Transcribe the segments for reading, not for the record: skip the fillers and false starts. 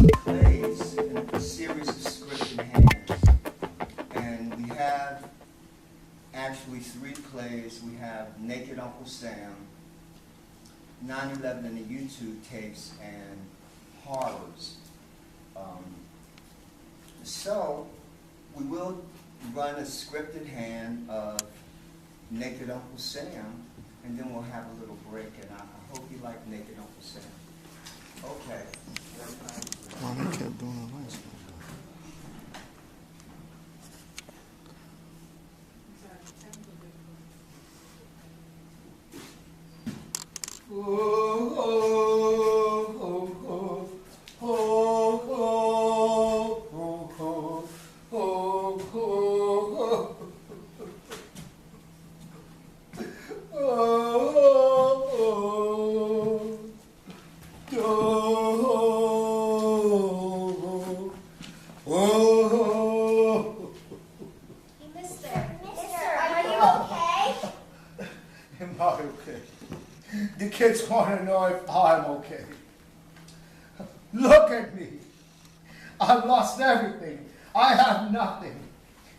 plays in a series of scripted hands. And we have actually 3 plays. We have Naked Uncle Sam, 9/11 and the YouTube tapes, and Horrors. So we will run a scripted hand of Naked Uncle Sam, and then we'll have a little break, and I hope you like Naked Uncle Sam. Okay. Well, they kept doing the last one. The kids want to know if I'm okay. Look at me. I've lost everything. I have nothing.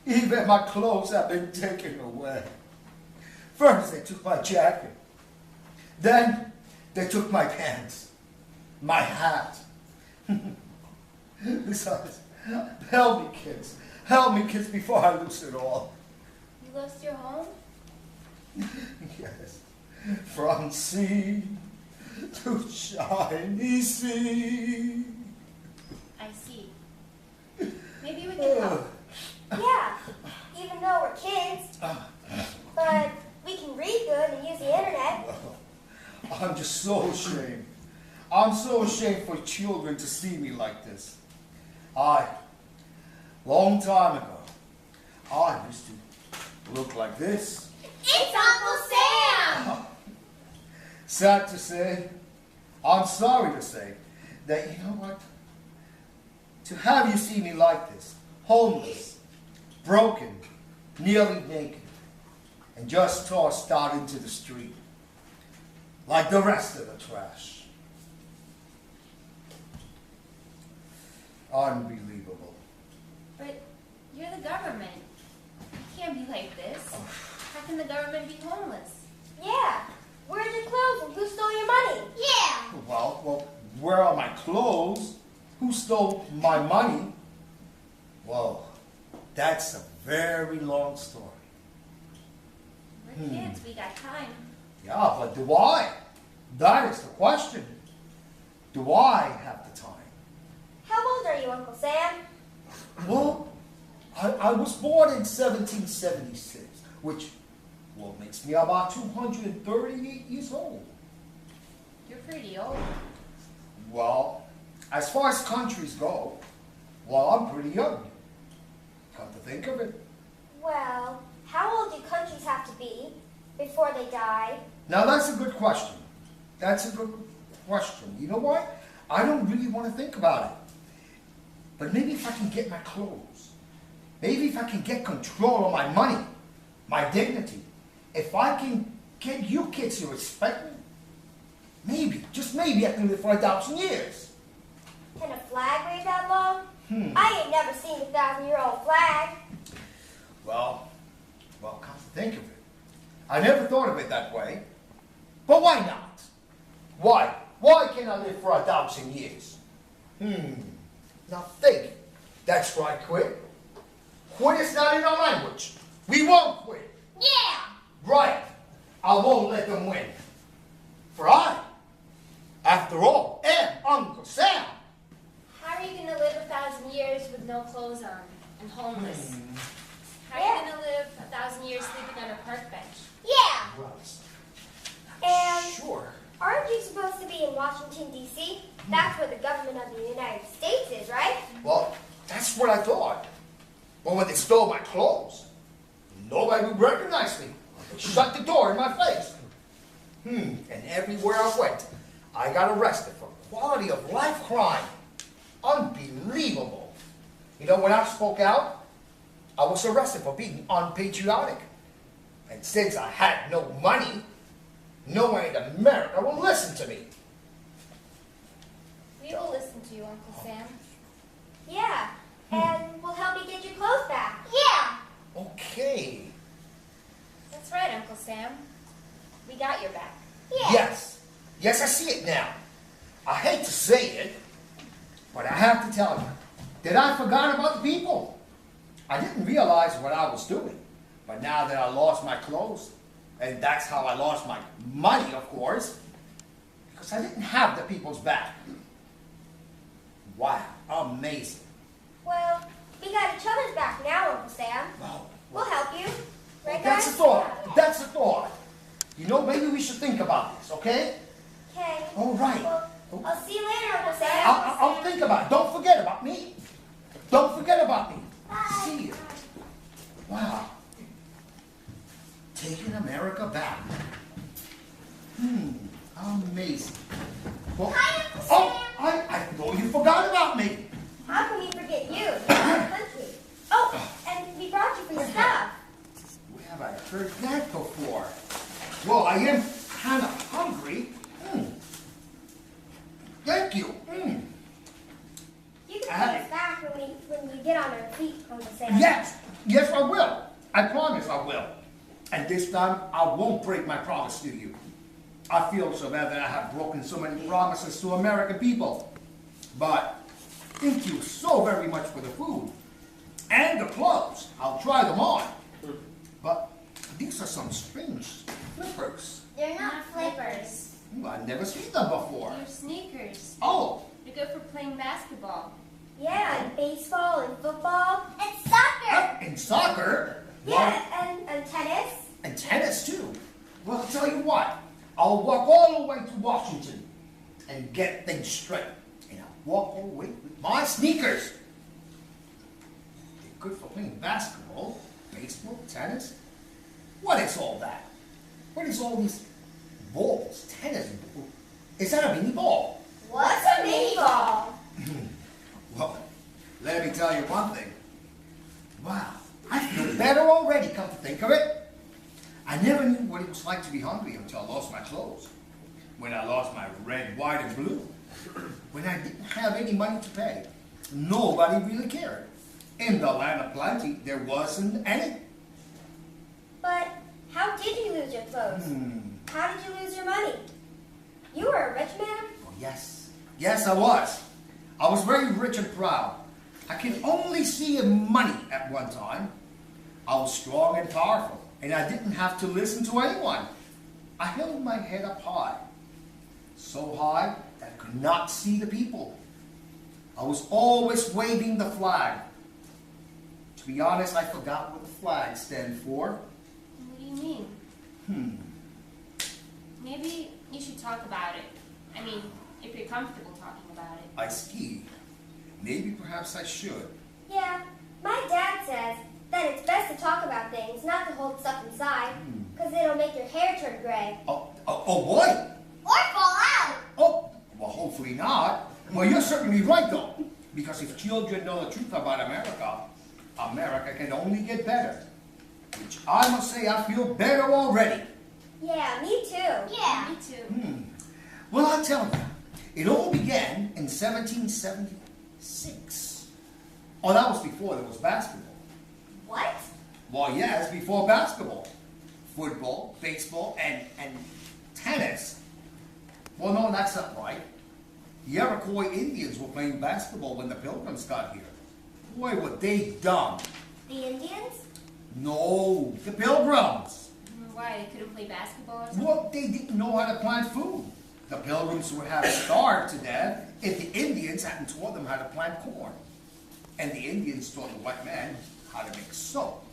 Even my clothes have been taken away. First, they took my jacket. Then, they took my pants, my hat. Besides, help me, kids. Help me, kids, before I lose it all. You lost your home? Yes. From sea to shiny sea. I see. Maybe we can help. Yeah, even though we're kids. But we can read good and use the internet. I'm just so ashamed. I'm so ashamed for children to see me like this. Long time ago, I used to look like this. It's Uncle Sam! Sad to say, I'm sorry to say, that you know what? To have you see me like this, homeless, broken, nearly naked, and just tossed out into the street, like the rest of the trash. Unbelievable. But you're the government. You can't be like this. How can the government be homeless? Yeah, where's your clothes and who stole your money? Yeah! Well, where are my clothes? Who stole my money? Well, that's a very long story. We're kids, we got time. Yeah, but do I? That is the question. Do I have the time? How old are you, Uncle Sam? Well, I was born in 1776, which, well, makes me about 238 years old. You're pretty old. Well, as far as countries go, well, I'm pretty young. Come to think of it. Well, how old do countries have to be before they die? Now, that's a good question. That's a good question. You know what? I don't really want to think about it. But maybe if I can get my clothes, maybe if I can get control of my money, my dignity, if I can get you kids to respect me, maybe, just maybe I can live for 1,000 years. Can a flag wave that long? I ain't never seen a 1,000-year-old flag. Well, come to think of it, I never thought of it that way. But why not? Why? Why can't I live for 1,000 years? Now think. That's right, quit. Quit is not in our language. We won't quit. Yeah! Right. I won't let them win. For I, after all, am Uncle Sam. How are you going to live 1,000 years with no clothes on and homeless? How are you going to live 1,000 years sleeping on a park bench? Yeah! Right. And Sure. aren't you supposed to be in Washington, D.C.? That's where the government of the United States is, right? Well, that's what I thought. But when they stole my clothes, nobody would recognize me. They shut the door in my face. And everywhere I went, I got arrested for quality of life crime. Unbelievable. You know, when I spoke out, I was arrested for being unpatriotic. And since I had no money, no one in America will listen to me. We will listen to you, Uncle Sam. Yeah, and we'll help you get your clothes back. Yeah. Okay. That's right, Uncle Sam. We got your back. Yeah. Yes. Yes, I see it now. I hate to say it, but I have to tell you that I forgot about the people. I didn't realize what I was doing. But now that I lost my clothes, and that's how I lost my money, of course, because I didn't have the people's back. Wow, amazing. Well, we got each other's back now, Uncle Sam. Wow. We'll help you. Right, That's a guys? thought. That's a thought. You know, maybe we should think about this, okay? Okay. All right. Well, I'll see you later, Uncle Sam. I'll think about it. Don't forget about me. Don't forget about me. See you. Wow. Taking America back. Amazing. Well, Hi, Uncle Sam. I know you forgot about me. How can we forget you? You're our country. Oh, and we brought you for your stuff. Where have I heard that before? Well, I am kind of hungry. Thank you. You can pay us back when we get on our feet, Uncle Sam. Yes, yes, I will. I promise I will. And this time, I won't break my promise to you. I feel so bad that I have broken so many promises to American people. But thank you so very much for the food and the clothes. I'll try them on. But these are some strange slippers. They're not flippers. I've never seen them before. They're sneakers. Oh, They're good for playing basketball. Yeah, and baseball and football. And soccer. and soccer. Yeah, and tennis. And tennis too. Well, I'll tell you what. I'll walk all the way to Washington and get things straight. And I'll walk all the way with my sneakers. They're good for playing basketball, baseball, tennis. What is all that? What is all these balls? Tennis ball? Is that a mini ball? What's a mini ball? Well, let me tell you one thing. Wow, I feel better already, come to think of it. I never knew what it was like to be hungry until I lost my clothes. When I lost my red, white, and blue. When I didn't have any money to pay. Nobody really cared. In the land of plenty, there wasn't any. But how did you lose your clothes? How did you lose your money? You were a rich man? Oh, yes. Yes, I was. I was very rich and proud. I could only see money at one time. I was strong and powerful, and I didn't have to listen to anyone. I held my head up high, so high that I could not see the people. I was always waving the flag. To be honest, I forgot what the flag stands for. What do you mean? Maybe you should talk about it. I mean, if you're comfortable talking about it. I ski. Maybe perhaps I should. Yeah, my dad says that it's best to talk about things, not to hold stuff inside, because it'll make your hair turn gray. Oh boy! Or fall out. Oh, well, hopefully not. Well, you're certainly right, though. Because if children know the truth about America, America can only get better. Which I must say I feel better already. Yeah, me too. Yeah. Me too. Well, I'll tell you. It all began in 1776. Oh, that was before there was basketball. What? Well, yes, before basketball. Football, baseball, and tennis. Well, no, that's not right. The Iroquois Indians were playing basketball when the Pilgrims got here. Boy, were they dumb. The Indians? No, the Pilgrims. Why? They couldn't play basketball or something? Well, they didn't know how to plant food. The Pilgrims would have starved to death if the Indians hadn't taught them how to plant corn. And the Indians taught the white man how to make soap.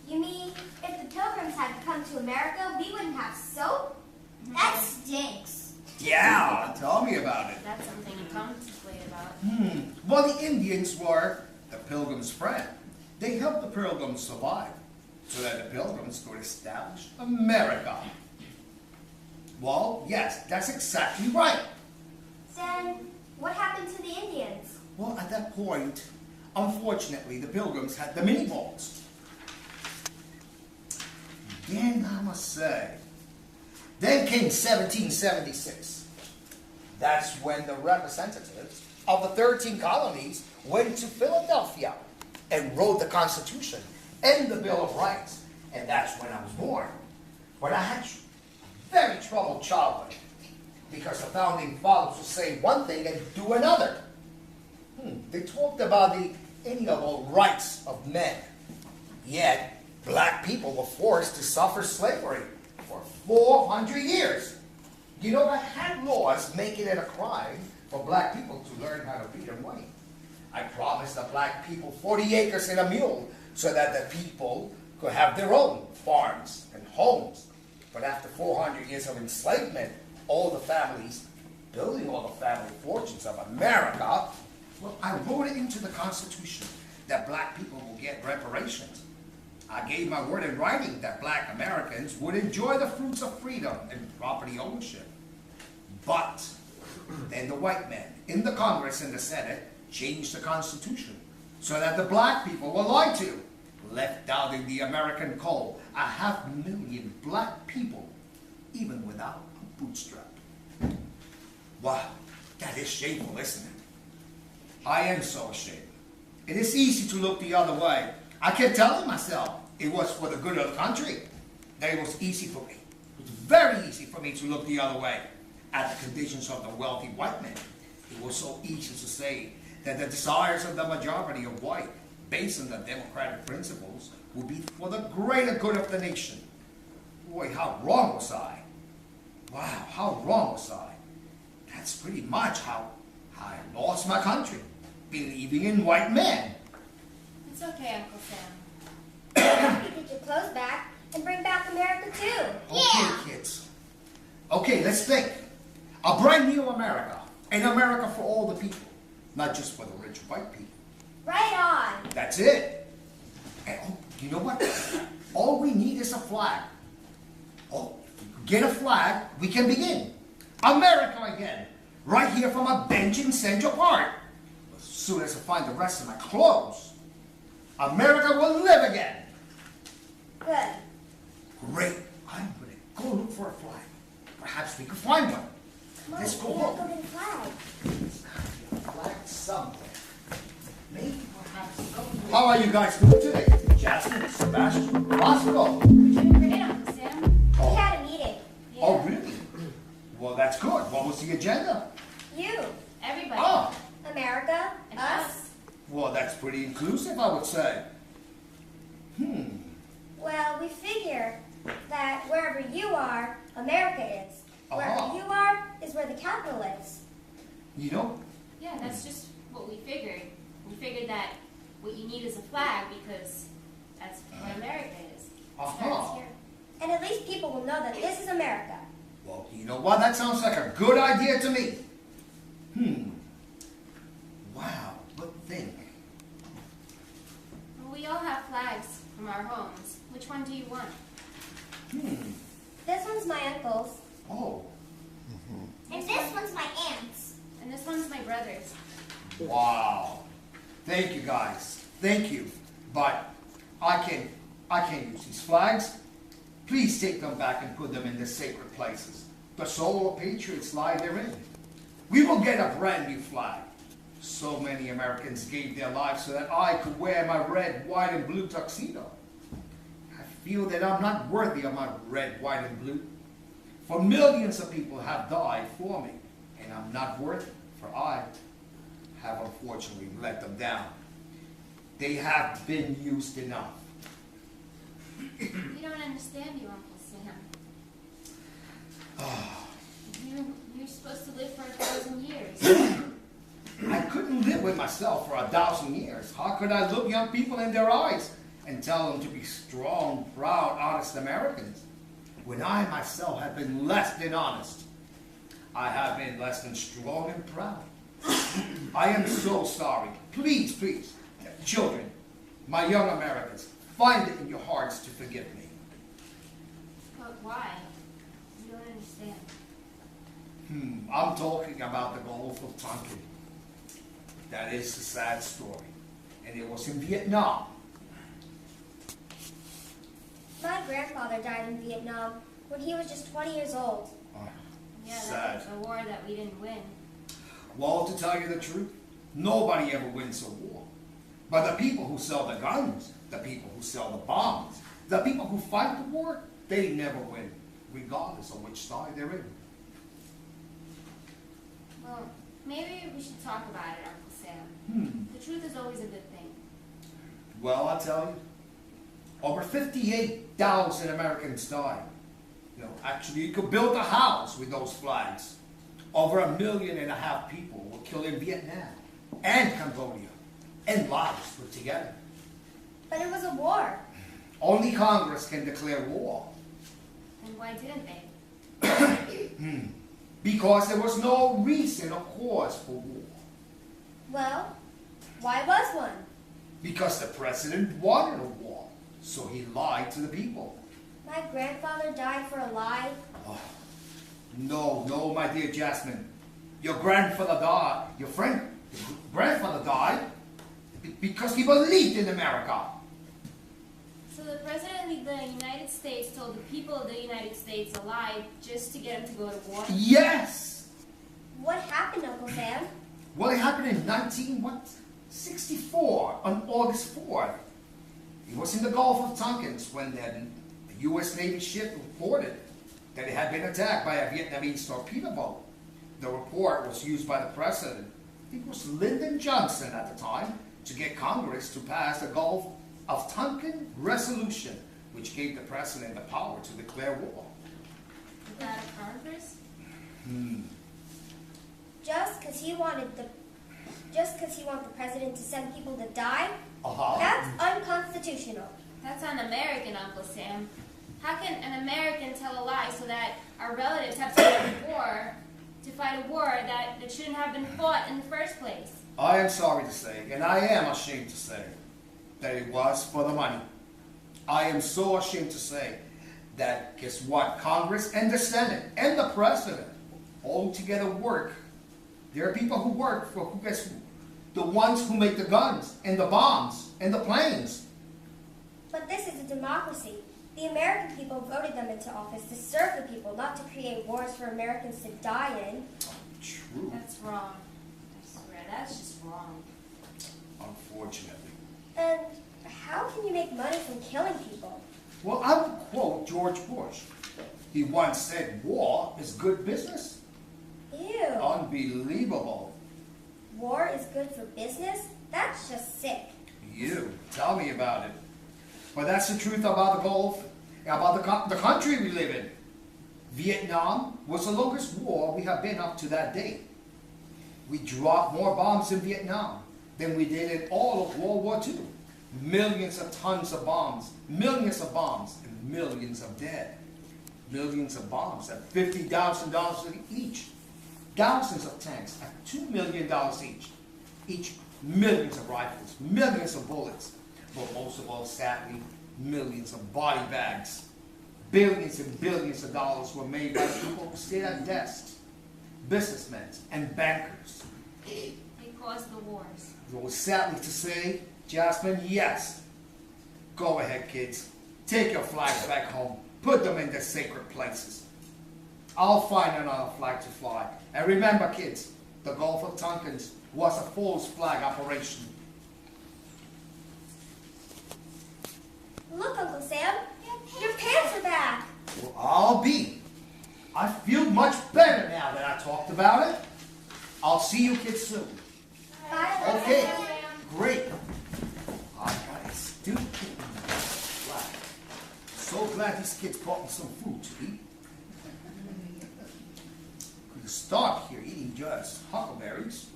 You mean if the Pilgrims had come to America, we wouldn't have soap? That stinks. Yeah, tell me about it. That's something to contemplate about. Well, the Indians were the Pilgrims' friend. They helped the Pilgrims survive so that the Pilgrims could establish America. Well, yes, that's exactly right. Then what happened to the Indians? Well, at that point, unfortunately, the Pilgrims had the mini balls. Then I must say, then came 1776. That's when the representatives of the 13 colonies went to Philadelphia and wrote the Constitution and the Bill of Rights. And that's when I was born. But I had a very troubled childhood because the founding fathers would say one thing and do another. They talked about the inalienable rights of men. Yet, black people were forced to suffer slavery for 400 years. You know, I had laws making it a crime for black people to learn how to read and write. I promised the black people 40 acres and a mule so that the people could have their own farms and homes. But after 400 years of enslavement, all the families, building all the family fortunes of America, well, I wrote it into the Constitution that black people will get reparations. I gave my word in writing that black Americans would enjoy the fruits of freedom and property ownership. But then the white men in the Congress and the Senate changed the Constitution so that the black people were lied to, left out in the American cold, 500,000 black people, even without a bootstrap. Wow, that is shameful, isn't it? I am so ashamed. It is easy to look the other way. I kept telling myself it was for the good of the country, that it was easy for me. It was very easy for me to look the other way at the conditions of the wealthy white men. It was so easy to say that the desires of the majority of white, based on the democratic principles, would be for the greater good of the nation. Boy, how wrong was I? Wow, how wrong was I? That's pretty much how I lost my country, believing in white men. It's okay, Uncle Sam. You get your clothes back and bring back America too. Okay, kids. Okay, let's think. A brand new America. An America for all the people. Not just for the rich white people. Right on. That's it. And oh, you know what? All we need is a flag. Oh, if we could get a flag, we can begin. America again. Right here from a bench in Central Park. As soon as I find the rest of my clothes, America will live again. Good. Great. I'm going to go look for a flag. Perhaps we could find one. Come on, Let's go we gotta look. go get a flag. There's got to be a flag somewhere. Maybe perhaps somewhere. How are you guys doing today? Jasmine, Sebastian, Roscoe. We're doing great, Uncle Sam. We Oh, had a meeting. oh, really? Well, that's good. What was the agenda? You, Everybody. Oh, America, And us. well, that's pretty inclusive, I would say. Well, we figure that wherever you are, America is. Wherever Uh-huh. you are is where the capital is. You know, Yeah, that's just what we figured. We figured that what you need is a flag because that's what America is. It starts Uh-huh. here. And at least people will know that this is America. well, you know what? That sounds like a good idea to me. Wow, but think. Well, we all have flags from our homes. Which one do you want? This one's my uncle's. Oh, And this one's my aunt's. And this one's my brother's. wow. Thank you, guys. Thank you. But I can't use these flags. Please take them back and put them in the sacred places. The soul of patriots lie therein. We will get a brand new flag. So many Americans gave their lives so that I could wear my red, white, and blue tuxedo. I feel that I'm not worthy of my red, white, and blue. For millions of people have died for me, and I'm not worthy, for I have unfortunately let them down. They have been used enough. We don't understand you, Uncle Sam. You're supposed to live for 1,000 years. I couldn't live with myself for 1,000 years. How could I look young people in their eyes and tell them to be strong, proud, honest Americans when I myself have been less than honest? I have been less than strong and proud. I am so sorry. Please, please, children, my young Americans, find it in your hearts to forgive me. But why? You don't understand. I'm talking about the Gulf of Tonkin. That is a sad story. And it was in Vietnam. My grandfather died in Vietnam when he was just 20 years old. Yeah, Sad. that's a war that we didn't win. Well, to tell you the truth, nobody ever wins a war. But the people who sell the guns, the people who sell the bombs, the people who fight the war, they never win, regardless of which side they're in. Well, maybe we should talk about it, Uncle Sam. The truth is always a good thing. Well, I'll tell you, over 58,000 Americans died. Actually, you could build a house with those flags. Over 1.5 million people were killed in Vietnam and Cambodia, and lives put together. But it was a war. Only Congress can declare war. And why didn't they? Because there was no reason or cause for war. Well, why was one? Because the president wanted a war, so he lied to the people. My grandfather died for a lie. No, my dear Jasmine. Your grandfather died, your grandfather died because he believed in America. So the President of the United States told the people of the United States a lie just to get them to go to war? Yes! What happened, Uncle Sam? Well, it happened in 1964 on August 4th. It was in the Gulf of Tonkin when the U.S. Navy ship reported that it had been attacked by a Vietnamese torpedo boat. The report was used by the president, I think it was Lyndon Johnson at the time, to get Congress to pass the Gulf of Tonkin resolution, which gave the president the power to declare war. Without a Congress? Just because he wanted the president to send people to die? Uh-huh. That's unconstitutional. That's un-American, Uncle Sam. How can an American tell a lie so that our relatives have to go to war, to fight a war that shouldn't have been fought in the first place? I am sorry to say, and I am ashamed to say, that it was for the money. I am so ashamed to say that, guess what, Congress and the Senate and the President all together work. There are people who work for, who guess who? The ones who make the guns and the bombs and the planes. But this is a democracy. The American people voted them into office to serve the people, not to create wars for Americans to die in. True, That's wrong. I swear, that's just wrong. unfortunately. And how can you make money from killing people? Well, I would quote George Bush. He once said, war is good business. Ew. Unbelievable. War is good for business? That's just sick. You, tell me about it. But that's the truth about the Gulf, about the country we live in. Vietnam was the longest war we have been up to that date. We dropped more bombs in Vietnam than we did in all of World War II. Millions of tons of bombs, and millions of dead. Millions of bombs at $50,000 each. Thousands of tanks at $2 million each. Each millions of rifles, millions of bullets. But most of all, sadly, millions of body bags. Billions and billions of dollars were made by people who stayed at desks. Businessmen and bankers. They caused the wars. Though sadly to say, Jasmine, yes. Go ahead, kids. Take your flags back home. Put them in their sacred places. I'll find another flag to fly. And remember, kids, the Gulf of Tonkin was a false flag operation. Look, Uncle Sam, your pants are back. Well, I'll be. I feel much better now that I talked about it. I'll see you kids soon. Bye, Uncle Okay, Sam. great. I got a stupid flag. So glad these kids brought me some food to eat. Could have stopped here eating just huckleberries.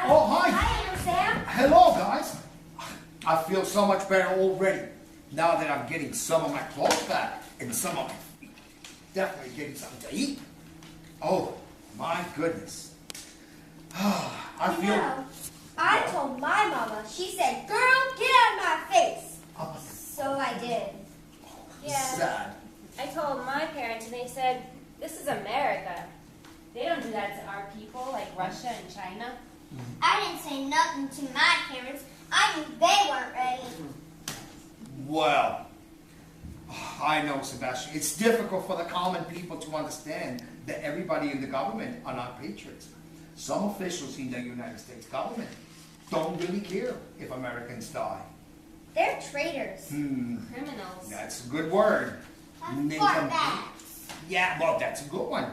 Oh, hi. Hi, Uncle Sam. Hello, guys. I feel so much better already now that I'm getting some of my clothes back and some of my feet. Definitely getting something to eat. Oh, my goodness. I You know, I told my mama. She said, "Girl, get out of my face." So I did. Yeah. sad. I told my parents, and they said, "This is America. They don't do that to our people like Russia and China." I didn't say nothing to my parents. I knew they weren't ready. Well, I know, Sebastian. It's difficult for the common people to understand that everybody in the government are not patriots. Some officials in the United States government don't really care if Americans die. They're traitors. Criminals. That's a good word. Name For them- that. Yeah, well, that's a good one.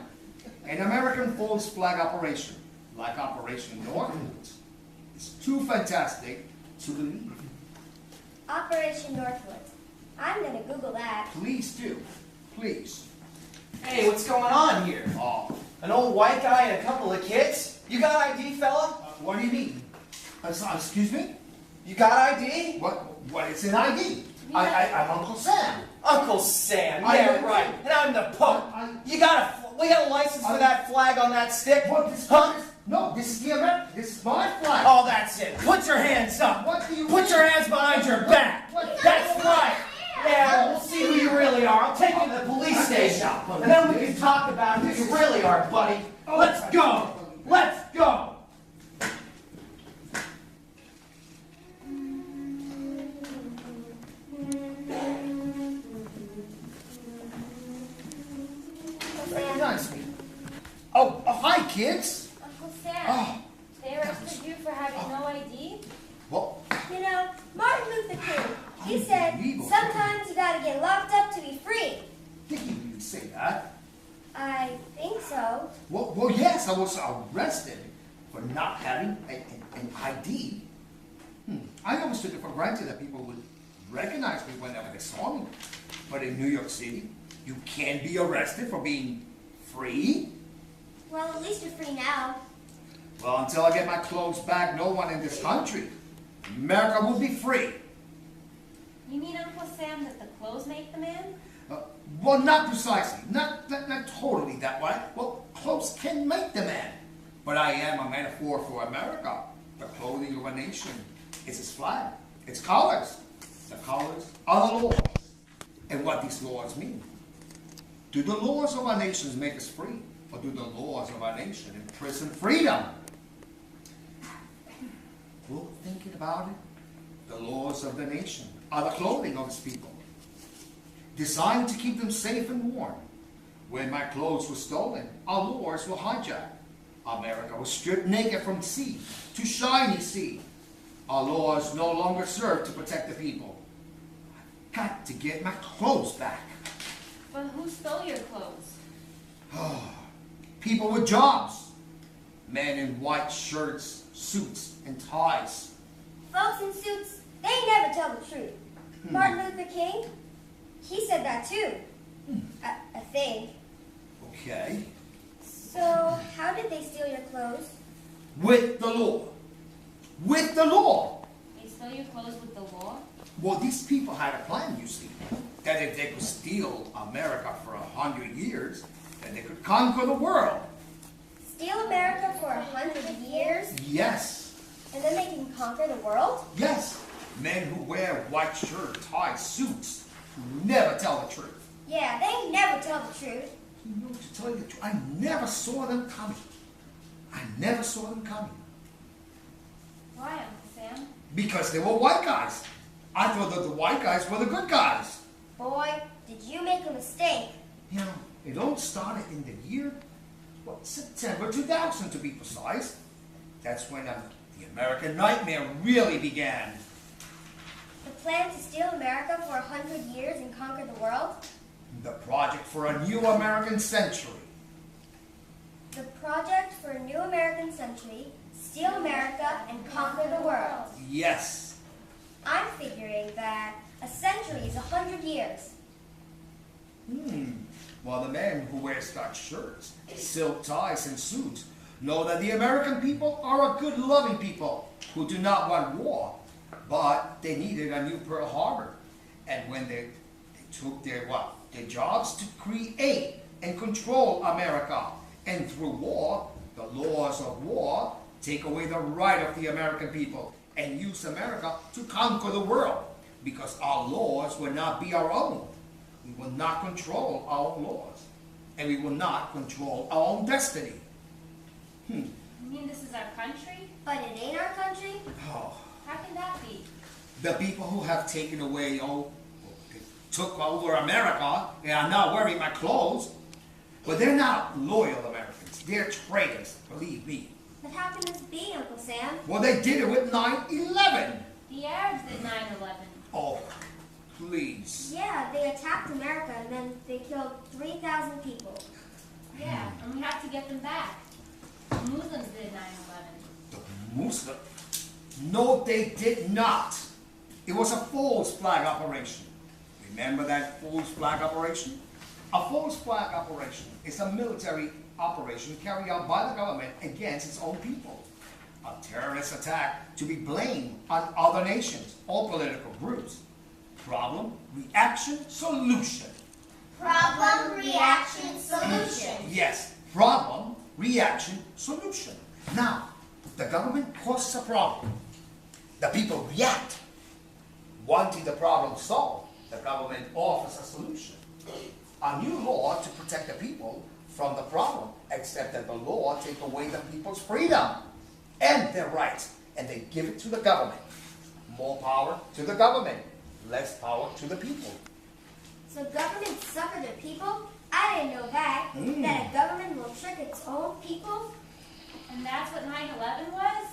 An American false flag operation, like Operation Northwood, is too fantastic to believe. Operation Northwood. I'm gonna Google that. Please do. Please. Hey, what's going on here? Oh, An old white guy and a couple of kids? You got ID, fella? what do you mean? Excuse me? You got ID? What is an ID? I'm Uncle Sam. Uncle Sam, I- yeah, right. And I'm the Pope. We got a license for that flag on that stick? What, this Huh? No, this is the American. This is my flag. Oh, that's it. Put your hands up. What do you Put mean? your hands behind your back. What? That's right. Yeah, we'll see who you really are. I'll take you to the police station. And then we can talk about who you really are, buddy. Let's go. Let's go. Uncle Sam. Recognize me. Oh, hi, kids. Uncle Sam, Oh, they arrested you for having no ID? well, You know, Martin Luther King, he said, Unbelievable. sometimes you gotta get locked up to be free. did you really say that? I think so. Well, yes, I was arrested for not having an ID. I always took it for granted that people would recognize me whenever they saw me. But in New York City, you can't be arrested for being free. Well, at least you're free now. Well, until I get my clothes back, no one in this country, America, will be free. You mean, Uncle Sam, that the clothes make the man? Well, not precisely, not totally that way. Well, clothes can make the man. But I am a metaphor for America, the clothing of a nation. It's its flag, its colors. The colors are the laws. And what these laws mean. Do the laws of our nations make us free? Or do the laws of our nation imprison freedom? Well, thinking about it, the laws of the nation are the clothing of its people, designed to keep them safe and warm. When my clothes were stolen, our laws were hijacked. America was stripped naked from sea to shiny sea. Our laws no longer serve to protect the people. I've got to get my clothes back. But who stole your clothes? People with jobs. Men in white shirts, suits, and ties. Folks in suits, they never tell the truth. Martin Luther King, he said that too. I think. Okay. So, how did they steal your clothes? With the law. With the law. They stole your clothes with the law? Well, these people had a plan, you see, that if they could steal America for 100 years, then they could conquer the world. Steal America for 100 years, Yes, and then they can conquer the world? yes. Men who wear white shirt, ties, suits, who never tell the truth. Yeah, they never tell the truth. You know, to tell you the truth, I never saw them coming. I never saw them coming. Why, Uncle Sam? Because they were white guys. I thought that the white guys were the good guys. Boy, did you make a mistake. You know, it all started in the year, September 2000 to be precise. That's when the American nightmare really began. The plan to steal America for 100 years and conquer the world? The project for a new American century. The project for a new American century, steal America and conquer the world. Yes. I'm figuring that a century is 100 years. Well, the men who wear starched shirts, silk ties, and suits know that the American people are a good, loving people who do not want war, but they needed a new Pearl Harbor. And when they took their jobs to create and control America, and through war, the laws of war take away the right of the American people and use America to conquer the world, because our laws will not be our own. We will not control our own laws, and we will not control our own destiny. You mean this is our country? But it ain't our country. Oh, How can that be? the people who have taken away took over America and are now wearing my clothes. But they're not loyal Americans. They're traitors, believe me. But how can this be, Uncle Sam? Well, they did it with 9/11. The Arabs did 9/11. Oh, please. Yeah, they attacked America and then they killed 3,000 people. Yeah, and we have to get them back. The Muslims did 9/11. The Muslim? No, they did not. It was a false flag operation. Remember that false flag operation? A false flag operation is a military operation carried out by the government against its own people. A terrorist attack to be blamed on other nations or political groups. Problem, reaction, solution. Problem, reaction, solution. Yes, problem, reaction, solution. Now, the government causes a problem. The people react. Wanting the problem solved, the government offers a solution. A new law to protect the people from the problem, except that the law take away the people's freedom and their rights, and they give it to the government. More power to the government, less power to the people. So governments suffer their people? I didn't know that. That a government will trick its own people? And that's what 9/11 was?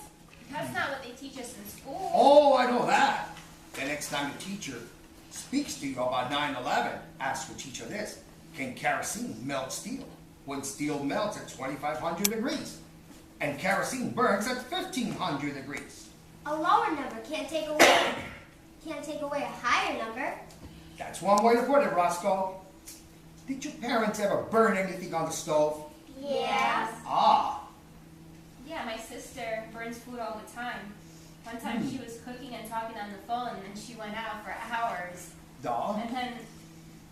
That's not what they teach us in school. Oh, I know that. The next time your teacher speaks to you about 9/11, ask your teacher this. Can kerosene melt steel when steel melts at 2,500 degrees? And kerosene burns at 1,500 degrees. A lower number can't take away a higher number. That's one way to put it, Roscoe. Did your parents ever burn anything on the stove? Yes. Ah, Yeah, my sister burns food all the time. One time she was cooking and talking on the phone, and then she went out for hours. duh. And then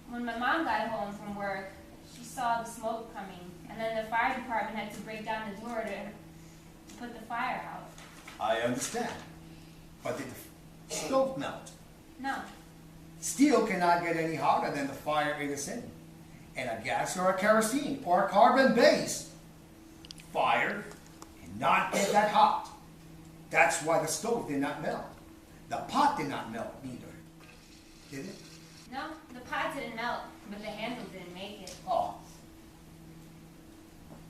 when my mom got home from work, she saw the smoke coming. And then the fire department had to break down the door to put the fire out. I understand. But did the stove melt? No. Steel cannot get any hotter than the fire it is in. And a gas or a kerosene or a carbon base fire cannot get that hot. That's why the stove did not melt. The pot did not melt either. Did it? No, the pot didn't melt, but the handle didn't make it. Oh,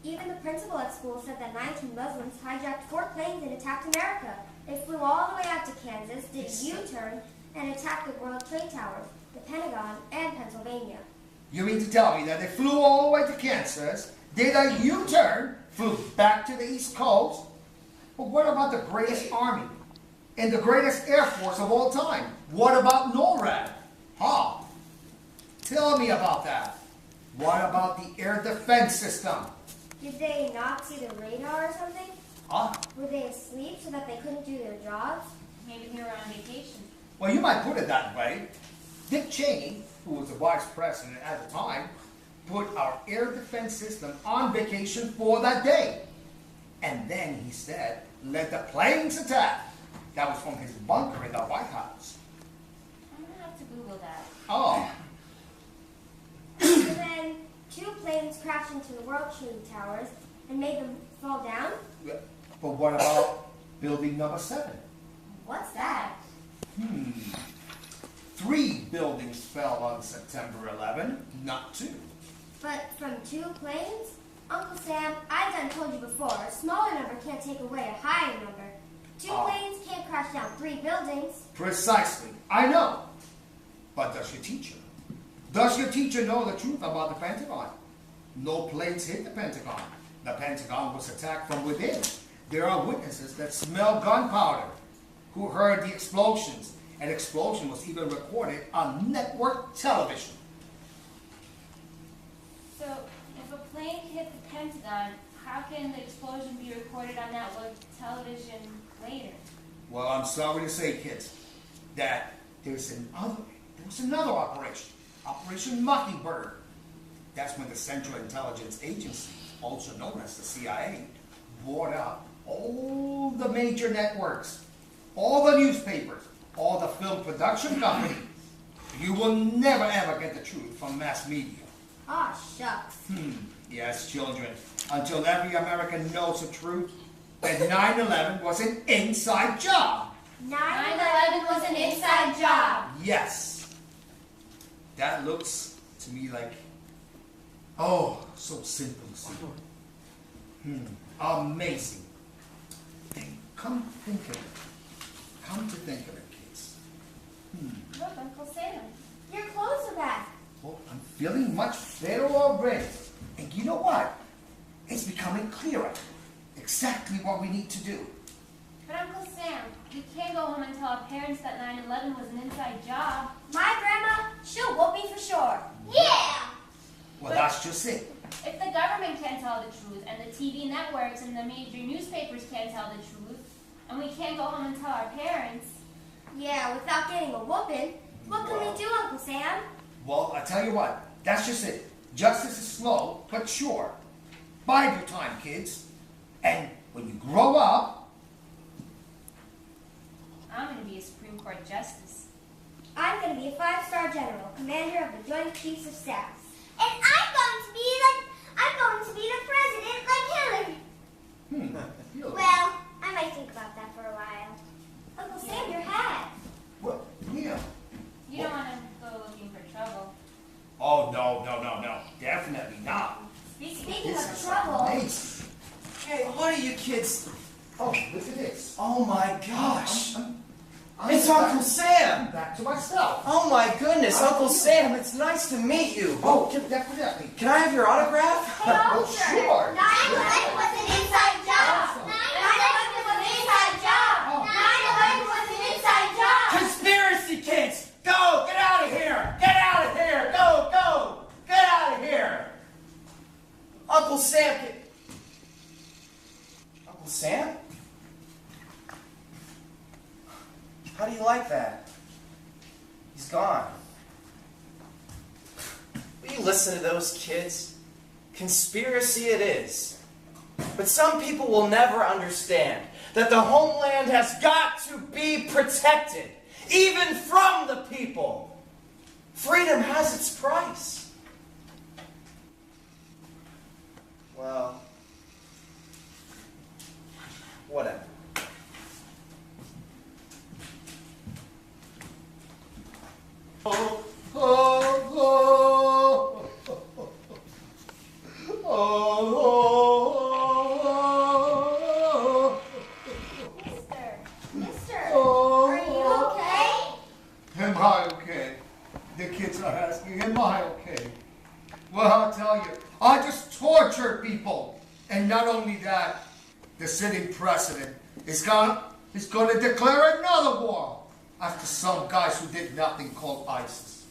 Even the principal at school said that 19 Muslims hijacked 4 planes and attacked America. They flew all the way out to Kansas, did a U-turn, and attacked the World Trade Towers, the Pentagon, and Pennsylvania. you mean to tell me that they flew all the way to Kansas, did a U-turn, flew back to the East Coast? But what about the greatest army and the greatest air force of all time? What about NORAD? Huh? Tell me about that. What about the air defense system? Did they not see the radar or something? Huh? Were they asleep so that they couldn't do their jobs? Maybe they were on vacation. Well, you might put it that way. Dick Cheney, who was the vice president at the time, put our air defense system on vacation for that day. And then he said, let the planes attack. That was from his bunker in the White House. I'm gonna have to Google that. Oh, So then 2 planes crashed into the World Trade Towers and made them fall down? but what about building number 7? What's that? 3 buildings fell on September 11, not 2. But from 2 planes? Uncle Sam, I done told you before, a smaller number can't take away a higher number. 2 planes can't crash down 3 buildings. Precisely. I know. But does your teacher? Does your teacher know the truth about the Pentagon? No planes hit the Pentagon. The Pentagon was attacked from within. There are witnesses that smell gunpowder, who heard the explosions. An explosion was even recorded on network television. So, if a plane hit the Pentagon, how can the explosion be recorded on network television later? Well, I'm sorry to say, kids, that there was another operation, Operation Mockingbird. That's when the Central Intelligence Agency, also known as the CIA, bought out all the major networks, all the newspapers, all the film production companies. You will never ever get the truth from mass media. Aw, shucks. Yes, children, until every American knows the truth that 9/11 was an inside job. 9/11 was an inside job. Yes. that looks to me like, oh, so simple. Amazing. And come to think of it, kids. Look, Uncle Sam. Your clothes are back. Well, I'm feeling much better already. And you know what? It's becoming clearer. Exactly what we need to do. But Uncle Sam, we can't go home and tell our parents that 9/11 was an inside job. My grandma, she'll whoop me for sure. Yeah. Well, that's just it. If the government can't tell the truth, and the TV networks and the major newspapers can't tell the truth, and we can't go home and tell our parents, Yeah, without getting a whooping. What can we do, Uncle Sam? Well, I tell you what. That's just it. Justice is slow, but sure. Bide your time, kids. And when you grow up, I'm going to be a Supreme Court justice. I'm going to be a 5-star general, commander of the Joint Chiefs of Staff. And I'm going to be the president like Hillary. Well, I might think about that for a while. Uncle Sam, your hat. well, yeah. You don't want to go looking for trouble. Oh, no. Definitely not. Speaking This of is trouble, amazing. Hey, what are you kids? Oh, look at this. Oh my gosh. I'm It's back- Uncle Sam. Back to myself. Oh my goodness, Uncle Sam, it's nice to meet you. Oh, definitely. Can I have your autograph? hey, Oh, officer. sure. 9/11 was an inside job. 9/11 was an inside job. 9/11 was an inside job. Conspiracy kids! Go! Get out of here! Get out of here! Go! Get out of here! Uncle Sam, Uncle Sam? How do you like that? He's gone. Will you listen to those kids? Conspiracy it is. But some people will never understand that the homeland has got to be protected, even from the people. Freedom has its price. Well, whatever. Mister, are you okay? Am I okay? The kids are asking, am I okay? Well, I'll tell you, I just torture people. And not only that, the sitting president is going to declare another war after some guys who did nothing called ISIS.